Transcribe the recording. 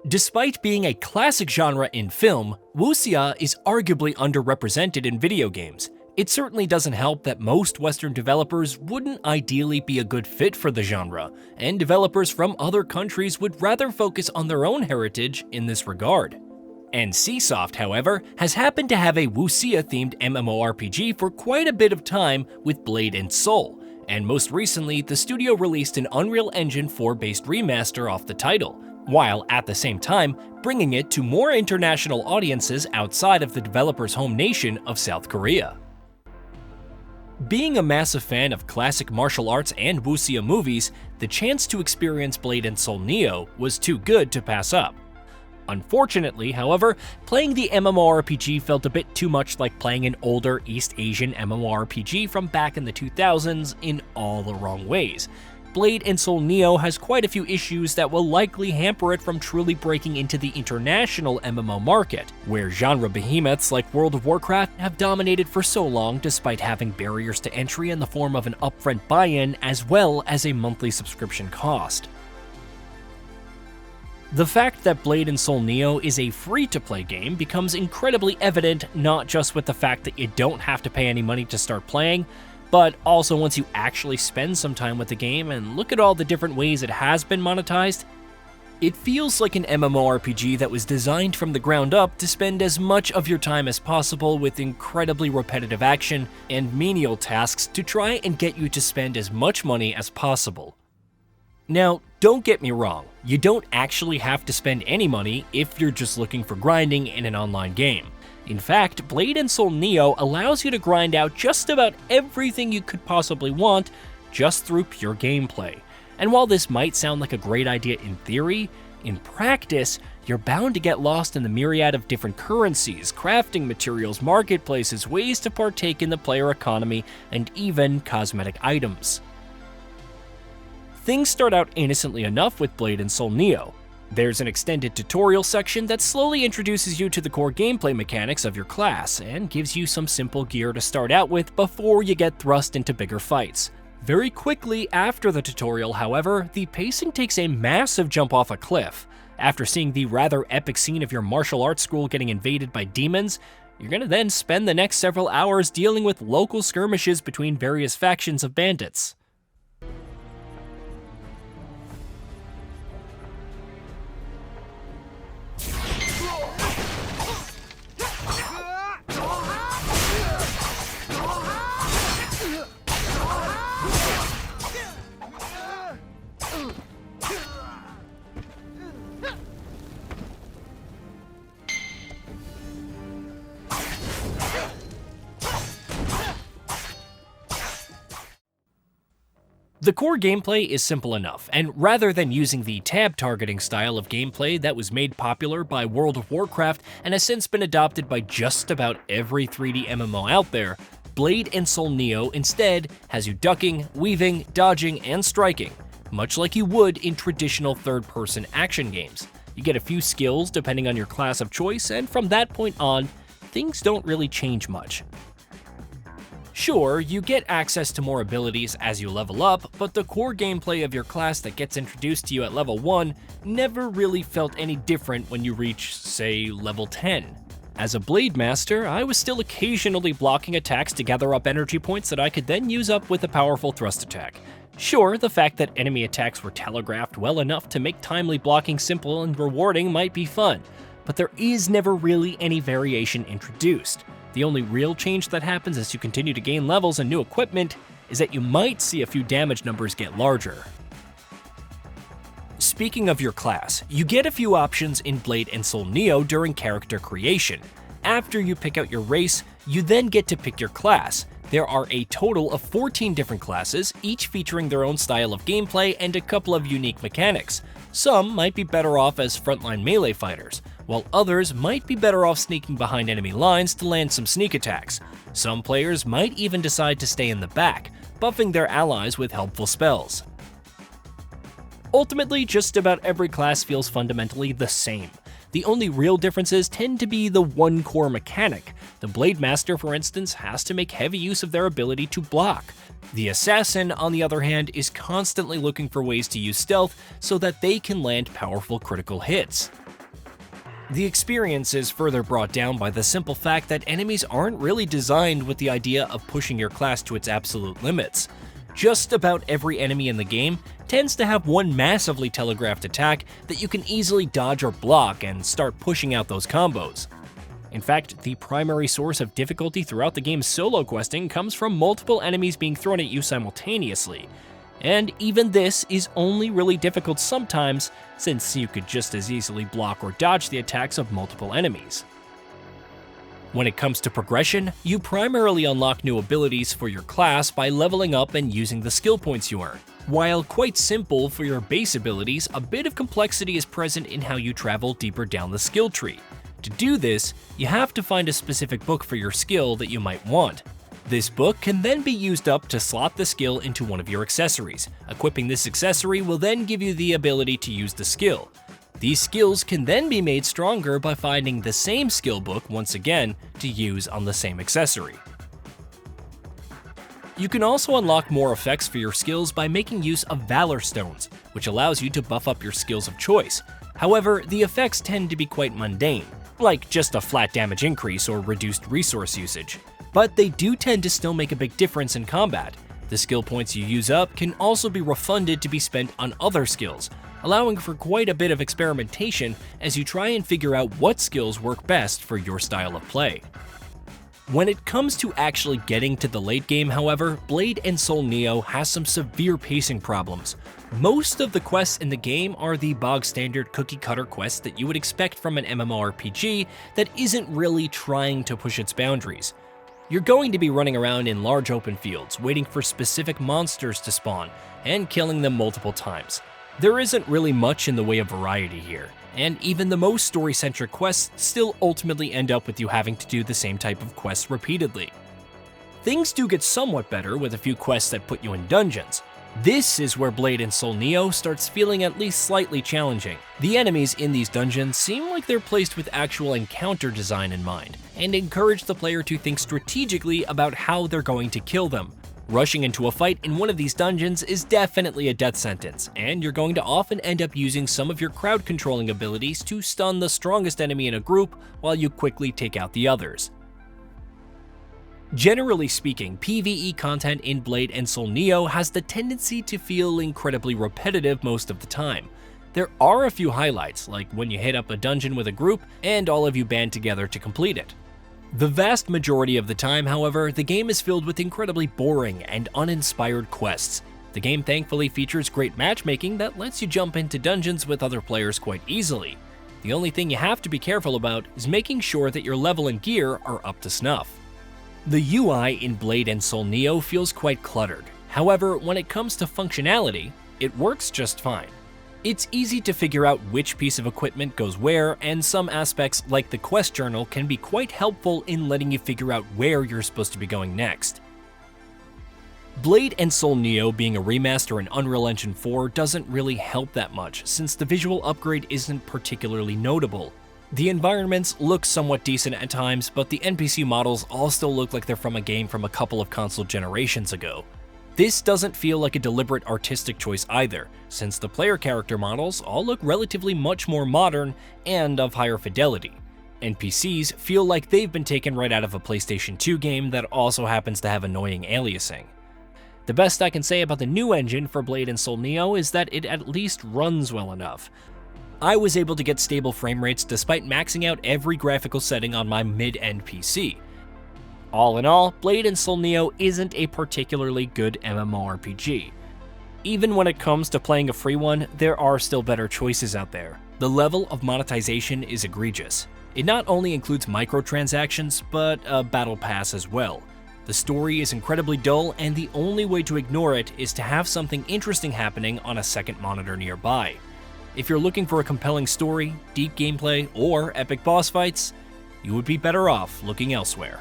Despite being a classic genre in film, wuxia is arguably underrepresented in video games. It certainly doesn't help that most Western developers wouldn't ideally be a good fit for the genre, and developers from other countries would rather focus on their own heritage in this regard. NCSoft, however, has happened to have a wuxia-themed MMORPG for quite a bit of time with Blade and Soul, and most recently the studio released an Unreal Engine 4-based remaster off the title, while at the same time bringing it to more international audiences outside of the developer's home nation of South Korea. Being a massive fan of classic martial arts and wuxia movies, the chance to experience Blade and Soul Neo was too good to pass up. Unfortunately, however, playing the MMORPG felt a bit too much like playing an older East Asian MMORPG from back in the 2000s in all the wrong ways. Blade and Soul Neo has quite a few issues that will likely hamper it from truly breaking into the international MMO market, where genre behemoths like World of Warcraft have dominated for so long despite having barriers to entry in the form of an upfront buy-in as well as a monthly subscription cost. The fact that Blade and Soul Neo is a free-to-play game becomes incredibly evident not just with the fact that you don't have to pay any money to start playing, but also once you actually spend some time with the game and look at all the different ways it has been monetized. It feels like an MMORPG that was designed from the ground up to spend as much of your time as possible with incredibly repetitive action and menial tasks to try and get you to spend as much money as possible. Now, don't get me wrong, you don't actually have to spend any money if you're just looking for grinding in an online game. In fact, Blade and Soul Neo allows you to grind out just about everything you could possibly want just through pure gameplay. And while this might sound like a great idea in theory, in practice, you're bound to get lost in the myriad of different currencies, crafting materials, marketplaces, ways to partake in the player economy, and even cosmetic items. Things start out innocently enough with Blade and Soul Neo. There's an extended tutorial section that slowly introduces you to the core gameplay mechanics of your class and gives you some simple gear to start out with before you get thrust into bigger fights. Very quickly after the tutorial, however, the pacing takes a massive jump off a cliff. After seeing the rather epic scene of your martial arts school getting invaded by demons, you're gonna then spend the next several hours dealing with local skirmishes between various factions of bandits. The core gameplay is simple enough, and rather than using the tab targeting style of gameplay that was made popular by World of Warcraft and has since been adopted by just about every 3D MMO out there, Blade and Soul Neo instead has you ducking, weaving, dodging, and striking, much like you would in traditional third-person action games. You get a few skills depending on your class of choice, and from that point on, things don't really change much. Sure, you get access to more abilities as you level up, but the core gameplay of your class that gets introduced to you at level 1 never really felt any different when you reach, say, level 10. As a Blade Master, I was still occasionally blocking attacks to gather up energy points that I could then use up with a powerful thrust attack. Sure, the fact that enemy attacks were telegraphed well enough to make timely blocking simple and rewarding might be fun, but there is never really any variation introduced. The only real change that happens as you continue to gain levels and new equipment is that you might see a few damage numbers get larger. Speaking of your class, you get a few options in Blade and Soul Neo during character creation. After you pick out your race, you then get to pick your class. There are a total of 14 different classes, each featuring their own style of gameplay and a couple of unique mechanics. Some might be better off as frontline melee fighters, while others might be better off sneaking behind enemy lines to land some sneak attacks. Some players might even decide to stay in the back, buffing their allies with helpful spells. Ultimately, just about every class feels fundamentally the same. The only real differences tend to be the one core mechanic. The Blade Master, for instance, has to make heavy use of their ability to block. The Assassin, on the other hand, is constantly looking for ways to use stealth so that they can land powerful critical hits. The experience is further brought down by the simple fact that enemies aren't really designed with the idea of pushing your class to its absolute limits. Just about every enemy in the game tends to have one massively telegraphed attack that you can easily dodge or block and start pushing out those combos. In fact, the primary source of difficulty throughout the game's solo questing comes from multiple enemies being thrown at you simultaneously. And even this is only really difficult sometimes, since you could just as easily block or dodge the attacks of multiple enemies. When it comes to progression, you primarily unlock new abilities for your class by leveling up and using the skill points you earn. While quite simple for your base abilities, a bit of complexity is present in how you travel deeper down the skill tree. To do this, you have to find a specific book for your skill that you might want. This book can then be used up to slot the skill into one of your accessories. Equipping this accessory will then give you the ability to use the skill. These skills can then be made stronger by finding the same skill book once again to use on the same accessory. You can also unlock more effects for your skills by making use of Valor Stones, which allows you to buff up your skills of choice. However, the effects tend to be quite mundane, like just a flat damage increase or reduced resource usage. But they do tend to still make a big difference in combat. The skill points you use up can also be refunded to be spent on other skills, allowing for quite a bit of experimentation as you try and figure out what skills work best for your style of play. When it comes to actually getting to the late game, however, Blade & Soul Neo has some severe pacing problems. Most of the quests in the game are the bog-standard cookie-cutter quests that you would expect from an MMORPG that isn't really trying to push its boundaries. You're going to be running around in large open fields, waiting for specific monsters to spawn, and killing them multiple times. There isn't really much in the way of variety here, and even the most story-centric quests still ultimately end up with you having to do the same type of quests repeatedly. Things do get somewhat better with a few quests that put you in dungeons. This is where Blade & Soul Neo starts feeling at least slightly challenging. The enemies in these dungeons seem like they're placed with actual encounter design in mind, and encourage the player to think strategically about how they're going to kill them. Rushing into a fight in one of these dungeons is definitely a death sentence, and you're going to often end up using some of your crowd controlling abilities to stun the strongest enemy in a group while you quickly take out the others. Generally speaking, PvE content in Blade & Soul Neo has the tendency to feel incredibly repetitive most of the time. There are a few highlights, like when you hit up a dungeon with a group and all of you band together to complete it. The vast majority of the time, however, the game is filled with incredibly boring and uninspired quests. The game thankfully features great matchmaking that lets you jump into dungeons with other players quite easily. The only thing you have to be careful about is making sure that your level and gear are up to snuff. The UI in Blade & Soul Neo feels quite cluttered. However, when it comes to functionality, it works just fine. It's easy to figure out which piece of equipment goes where, and some aspects like the quest journal can be quite helpful in letting you figure out where you're supposed to be going next. Blade & Soul Neo being a remaster in Unreal Engine 4 doesn't really help that much, since the visual upgrade isn't particularly notable. The environments look somewhat decent at times, but the NPC models all still look like they're from a game from a couple of console generations ago. This doesn't feel like a deliberate artistic choice either, since the player character models all look relatively much more modern and of higher fidelity. NPCs feel like they've been taken right out of a PlayStation 2 game that also happens to have annoying aliasing. The best I can say about the new engine for Blade & Soul Neo is that it at least runs well enough. I was able to get stable frame rates despite maxing out every graphical setting on my mid-end PC. All in all, Blade & Soul Neo isn't a particularly good MMORPG. Even when it comes to playing a free one, there are still better choices out there. The level of monetization is egregious. It not only includes microtransactions, but a battle pass as well. The story is incredibly dull, and the only way to ignore it is to have something interesting happening on a second monitor nearby. If you're looking for a compelling story, deep gameplay, or epic boss fights, you would be better off looking elsewhere.